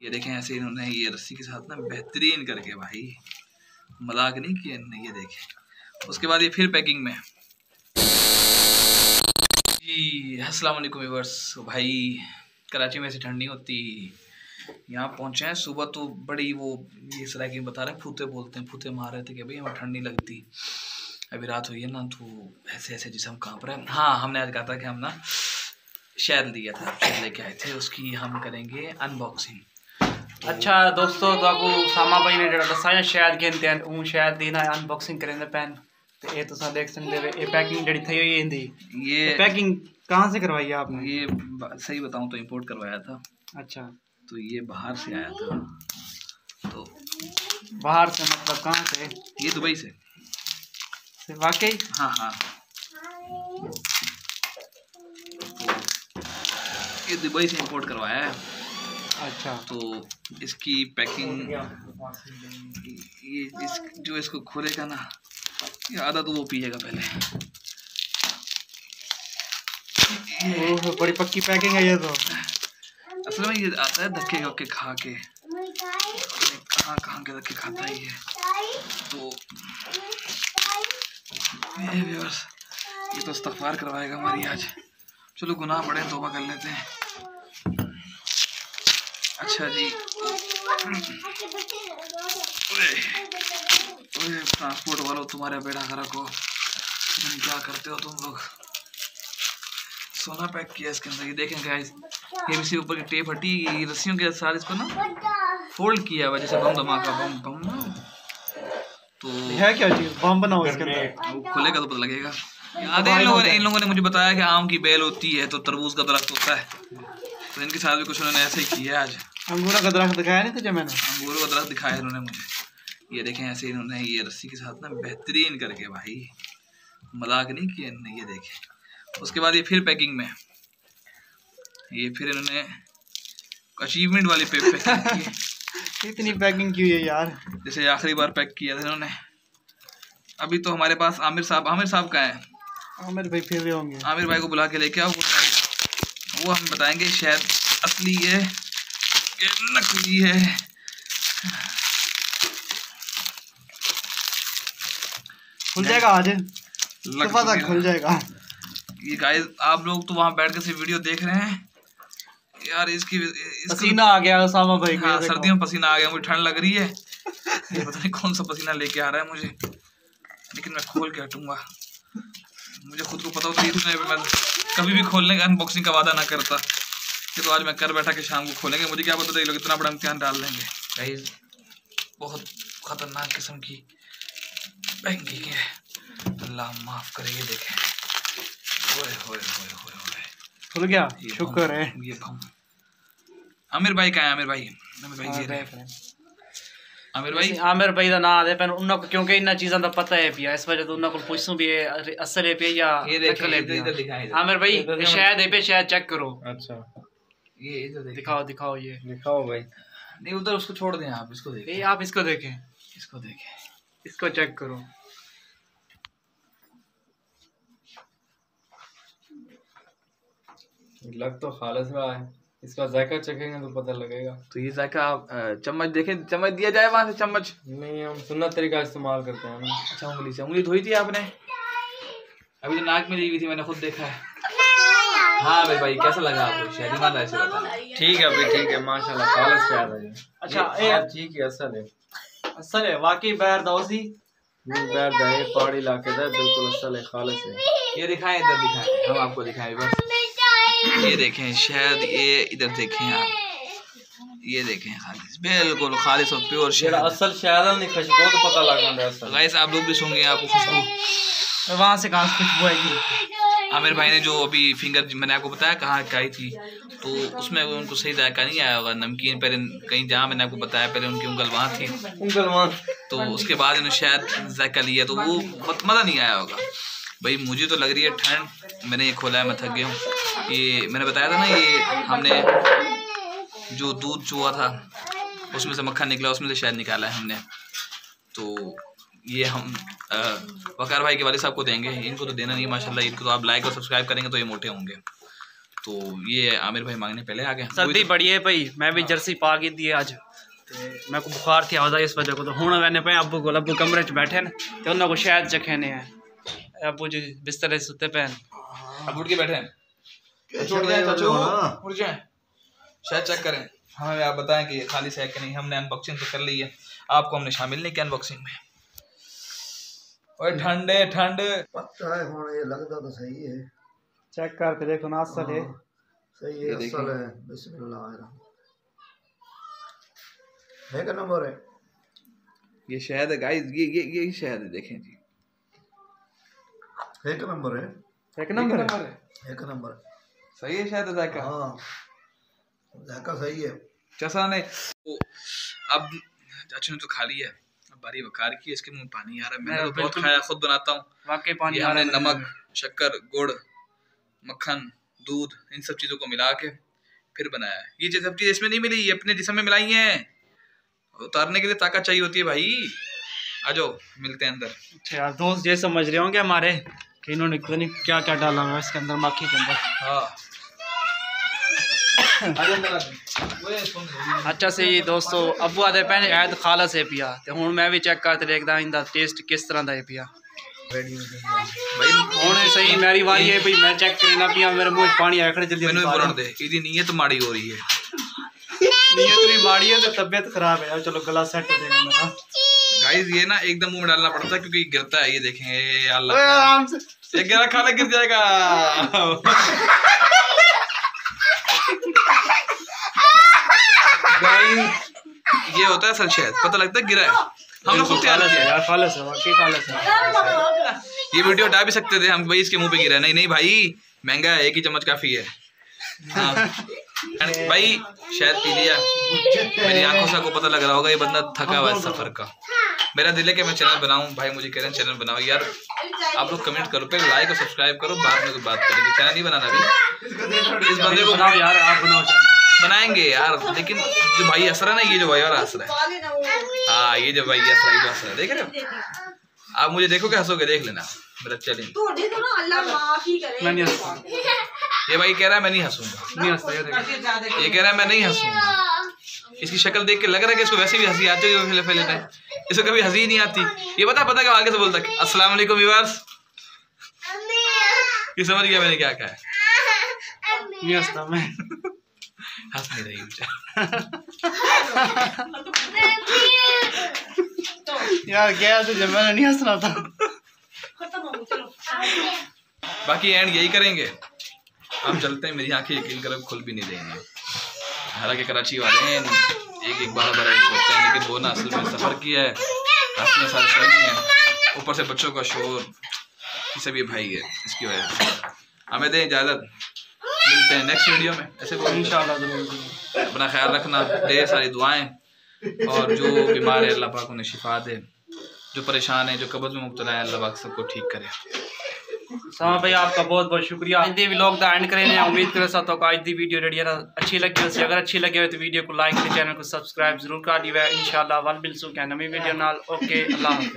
ये देखें ऐसे इन्होंने ये रस्सी के साथ ना बेहतरीन करके, भाई मजाक नहीं किया इन्होंने। ये देखें, उसके बाद ये फिर पैकिंग में। जी अस्सलाम वालेकुम व्यूअर्स। भाई कराची में ऐसी ठंड नहीं होती, यहाँ पहुँचे हैं सुबह तो बड़ी वो ये सराय बता रहे हैं, फूते बोलते हैं, फूते मार रहे थे कि भाई हमें ठंड नहीं लगती। अभी रात हुई है ना तो ऐसे ऐसे जिसम काँप रहे हैं। हाँ, हमने आज कहा था कि हम ना शहद लिया था, शहद लेके आए थे, उसकी हम करेंगे अनबॉक्सिंग। तो अच्छा दोस्तों, तो आपको सामा भाई ने दसाया शहद गिनते हैं, वो शहद दी ना अनबॉक्सिंग करेंगे पैन। तो ये तुम देख सकते हो, ये पैकिंग जड़ी थी हुई हिंदी। ये पैकिंग कहाँ से करवाई है आपने? ये सही बताऊं तो इंपोर्ट करवाया था। अच्छा, तो ये बाहर से आया था। तो बाहर से मतलब कहाँ से? ये दुबई से। वाकई? हाँ हाँ, ये दुबई से इंपोर्ट करवाया है। अच्छा, तो इसकी पैकिंग ये जो इसको खोलेगा ना, ये आधा तो वो पिएगा पहले। ये बड़ी पक्की पैकिंग है ये तो। असल में ये आता है धक्के वक्के खा के, कहाँ के धक्के खाता है ये। तो ये तो इस्तग़फ़ार करवाएगा हमारी आज। चलो गुनाह पड़े तौबा कर लेते हैं। अच्छा जी, ट्रांसपोर्ट वालों, तुम्हारे बेड़ा खरा को क्या करते हो तुम लोग। सोना पैक किया इसके अंदर। ये देखें गाइस, ये इसी ऊपर की टेप हटी, ये रस्सियों के साथ इसको ना फोल्ड किया हुआ जैसे बम धमाका, बम ना। तो है क्या चीज, बम बनाओ इसके अंदर, वो खुलेगा तो पता लगेगा। याद है इन लोगों ने मुझे बताया कि आम की बेल होती है तो तरबूज का दरख्त होता है, तो इनके साथ भी कुछ उन्होंने ऐसे ही किया आज। अंगूरों का दरख्त दिखाया नहीं तुझे मैंने? अंगूरों का दरख्त दिखाया इन्होंने मुझे। ये देखें ऐसे इन्होंने ये रस्सी के साथ ना बेहतरीन करके, भाई मजाक नहीं किया इन्होंने। ये देखें, उसके बाद ये फिर पैकिंग में, ये फिर इन्होंने अचीवमेंट वाली पैकिंग की। इतनी पैकिंग की है यार, जैसे आखिरी बार पैक किया था इन्होंने। अभी तो हमारे पास आमिर साहब का है। आमिर भाई फिर रहे होंगे, आमिर भाई को बुला के लेके आओ, वो हम बताएंगे शायद असली है कि नकली है। खुल जाएगा आज, लगभग खुल जाएगा। ये गाइस, आप लोग तो वहाँ बैठ के सिर्फ वीडियो देख रहे हैं यार। इसकी पसीना आ गया उसामा भाई। हाँ, सर्दियों में पसीना आ गया, मुझे ठंड लग रही है। ये पता नहीं कौन सा पसीना लेके आ रहा है मुझे, लेकिन मैं खोल के हटूंगा। मुझे खुद को पता होता है इसमें मैं कभी भी खोलने का अनबॉक्सिंग का वादा ना करता। ये तो आज मैं कर बैठा कि शाम को खोलेंगे। मुझे क्या पता था ये लोग इतना बड़ा इम्तिहान डाल देंगे। गाइस, बहुत खतरनाक किस्म की पैकिंग है, अल्लाह माफ करे। ये देखें, ओए होए होए होए होए, खुल गया, शुक्र है। ये बम आमिर भाई का है। आमिर भाई आमिर भाई का नाम है पर उन्होंने, क्योंकि इन चीज़ों का पता है पिया, इस वजह तो उन्होंने को पूछूं भी असल है पे या नकल है पिया। आमिर भाई शायद है पे, शायद चेक करो। अच्छा, ये इधर दिखाओ ये दिखाओ भाई। नहीं, उधर उसको छोड़ दें, आप इसको देखें। आप इसको देखें, इसको चेक करो। लग तो खालिस रहा है, इसका जायका चखेंगे तो पता लगेगा। तो ये जायका आप चम्मच देखें, चम्मच दिया जाए वहां से। चम्मच नहीं, हम सुन्नत तरीका इस्तेमाल करते हैं ना। अच्छा, उंगली से। उंगली धोई थी आपने? अभी तो नाक में ली हुई थी, मैंने खुद देखा है। हाँ भाई, कैसा लगा आपको शहरी माल? ऐसे बता। ठीक है भाई, ठीक है, माशाल्लाह खालिस शहद है। अच्छा, ठीक है, असल है वाकई बैर दाउसी बैर दाए पहाड़ी इलाके का बिल्कुल असल है, खालिस है। ये दिखाएं, इधर दिखाएं, हम आपको दिखाएं बस। ये देखें शहद, ये इधर देखें आप, ये देखें खालिस, बिल्कुल खालिस और प्योर शहद। असल शहद नहीं, खुशबू तो पता लग रहा है। गाइस, आप लोग भी सुनेंगे, आपको खुशबू वहाँ से कहाँ खुशबू आएगी। आमिर भाई ने जो अभी फिंगर मैंने आपको बताया कहाँ खाई थी, तो उसमें उनको सही जायका नहीं आया होगा। नमकीन पहले कहीं जहाँ मैंने आपको बताया पहले उनकी उंगल वहाँ थी, तो उसके बाद इन्होंने शायद जायका लिया तो वो मज़ा नहीं आया होगा। भाई मुझे तो लग रही है ठंड, मैंने ये खोला है, मैं थक गया हूँ। ये मैंने बताया था ना, ये हमने जो दूध चुआ था उसमें से मक्खन निकला, उसमें से शायद निकाला है हमने। तो ये हम वकार भाई के वाले साहब को देंगे, इनको तो देना नहीं माशाल्लाह। इनको तो आप लाइक और सब्सक्राइब करेंगे तो ये मोटे होंगे। तो ये आमिर भाई मांगने पहले आ गए। सर्दी बड़ी है भाई, मैं भी जर्सी पा के दी अज ते मैं को बुखार थी आदा इस वजह को। तो हुण मैंने पे अब्बू को, अब्बू कमरे च बैठे न ते उन्हां को शायद चखेने हैं। अब्बू जी बिस्तर सुते पे अब उठ के बैठे हैं। छोड़ जाए चाचू, उठ जाए, शायद चेक करें। हमें आप बताएं कि खाली से है कि नहीं। हमने अनबॉक्सिंग तो कर ली है, आपको हमने शामिल नहीं किया अनबॉक्सिंग में। ओए ठंडे ठंड पता है हुण ये लगदा तो सही है, चेक करके देखो ना असल है, सही है, असल है। बिस्मिल्लाह है का नंबर है, ये शहद है गाइस, ये शहद है, देखें जी, एक नंबर है, एक नंबर है, एक नंबर सही है शहद जायका। हाँ जायका सही है। चाचा ने अब चाचू ने तो खा लिया है, अब बारी वकार की, इसके मुंह में पानी आ रहा है। मैंने तो बहुत खाया, खुद बनाता हूँ वाकई पानी आ रहा है। नमक, शक्कर, गुड़, मक्खन, दूध, इन सब चीजों को मिला के फिर बनाया है। ये सब चीज इसमें नहीं मिली, ये अपने जिस्म में मिलाई है। उतारने के लिए ताकत चाहिए होती है भाई। आ जाओ मिलते हैं अंदर। अच्छा यार दोस्त ये समझ रहे होंगे हमारे कि इन्होंने पता नहीं क्या क्या डाला हुआ इसके अंदर, मक्खी के अंदर। हाँ अच्छा सही दोस्तों, अबू आदे पहले ऐद खाला से पिया ते हुण मैं भी चेक करते देखदा इंदा टेस्ट किस तरह दा है पिया भाई। हुण सही मेरी बारी है भाई, मैं चेक करना पिया, मेरे मुंह च पानी आया खड़े जल्दी मैंने बोलण दे, इदी नीयत माड़ी हो रही है। नीयत भी माड़ी है तो तबीयत खराब है। चलो गला सेट हो जाएगा मेरा। गाइस ये ना एकदम मुंह में डालना पड़ता है क्योंकि गिरता है। ये देखें अल्लाह, आराम से ये गिरा खाना गिर जाएगा। गाइस ये होता है असल शहद, पता लगता है गिरा है, हमने खुद तैयार किया यार। खालस है वाकई खालस है। ये वीडियो हटा भी सकते थे हम, भाई इसके मुंह पे गिरा। नहीं नहीं भाई महंगा है, एक ही चम्मच काफी है। हाँ भाई शहद पी लिया, मेरी आंखों से आपको पता लग रहा होगा ये बंदा थका हुआ है सफर का। मेरा दिल है कि मैं चैनल बनाऊं, भाई मुझे कह रहे हैं चैनल बनाओ यार। आप लोग कमेंट करो, पहले लाइक और सब्सक्राइब करो, बाद में तो बात करेंगे। चैनल नहीं बनाना अभी, इस बंदे को बनाओ यार, आप बनाओ बनाएंगे यार। लेकिन जो भाई असर है ना, ये जो भाई वाला असर है, हाँ ये जो भाई असर है, असर है, देख रहे हो आप। मुझे देखोगे हंसोगे, देख लेना मेरा चैलेंज। ये भाई कह रहा है मैं नहीं हंसूंगा, नहीं हंसता ये ये कह रहा है मैं नहीं हंसूंगा। इसकी शक्ल देख के लग रहा है कि इसको वैसे भी हंसी आती है, पहले इसको कभी हंसी ही नहीं आती। ये पता कि आगे से बोलता है अस्सलाम वालेकुम व्यूअर्स, ये समझ गया मैंने क्या कहा है। नहीं हंसता मैं, हंस नहीं रही यार क्या तो जब मैंने नहीं हंसना था। बाकी एंड यही करेंगे, हम चलते हैं। मेरी आंखें यकीन करो खुल भी नहीं देंगे। हालांकि कराची वाले हैं एक बार सोचते हैं, लेकिन वो ना असल में सफ़र किया है, हंसने साल शोर नहीं है, ऊपर से बच्चों का शोर, ये सब ये भाई है, इसकी वजह से। हमें दें इजाज़त, मिलते हैं नेक्स्ट वीडियो में। ऐसे बोल इंशाल्लाह। अपना ख्याल रखना, ढेर सारी दुआएं, और जो बीमार है अल्लाह पाक उन्हें शिफा दे, जो परेशान है, जो कब्ज़ में मुब्तला है, अल्लाह पाक सबको ठीक करे। सामा भाई आपका बहुत बहुत शुक्रिया। हिंदी व्लॉग दा एंड करें, उम्मीद कर सकता हूँ आज दी वीडियो जी ना अच्छी लगी हो। अगर अच्छी लगी हो तो वीडियो को लाइक करें, चैनल को सब्सक्राइब जरूर कर दिया। इंशाल्लाह वल मिलसूं क्या नवी वीडियो नाल। ओके अल्लाह हाफिज़।